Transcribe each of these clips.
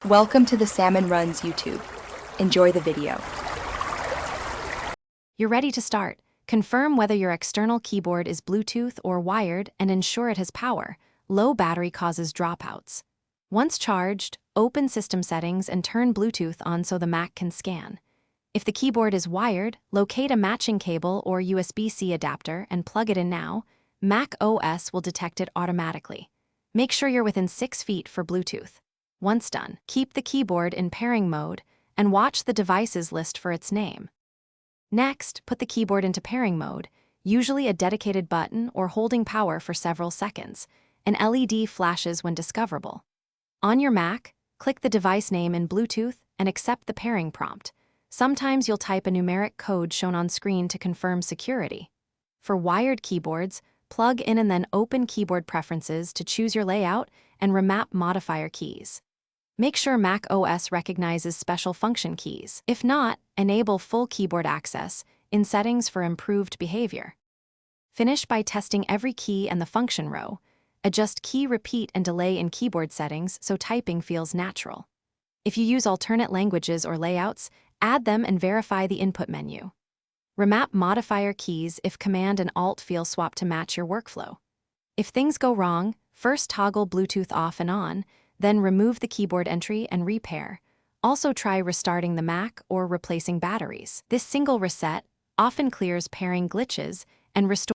Welcome to the Salmon Runs YouTube. Enjoy the video. You're ready to start. Confirm whether your external keyboard is Bluetooth or wired and ensure it has power. Low battery causes dropouts. Once charged, open system settings and turn Bluetooth on so the Mac can scan. If the keyboard is wired, locate a matching cable or USB-C adapter and plug it in now. Mac OS will detect it automatically. Make sure you're within 6 feet for Bluetooth. Once done, keep the keyboard in pairing mode and watch the devices list for its name. Next, put the keyboard into pairing mode, usually a dedicated button or holding power for several seconds. An LED flashes when discoverable. On your Mac, click the device name in Bluetooth and accept the pairing prompt. Sometimes you'll type a numeric code shown on screen to confirm security. For wired keyboards, plug in and then open Keyboard Preferences to choose your layout and remap modifier keys. Make sure Mac OS recognizes special function keys. If not, enable full keyboard access in Settings for improved behavior. Finish by testing every key and the function row. Adjust key repeat and delay in keyboard settings so typing feels natural. If you use alternate languages or layouts, add them and verify the input menu. Remap modifier keys if Command and Alt feel swap to match your workflow. If things go wrong, first toggle Bluetooth off and on, then remove the keyboard entry and repair. Also try restarting the Mac or replacing batteries. This single reset often clears pairing glitches and restores.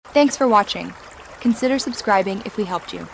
Thanks for watching. Consider subscribing if we helped you.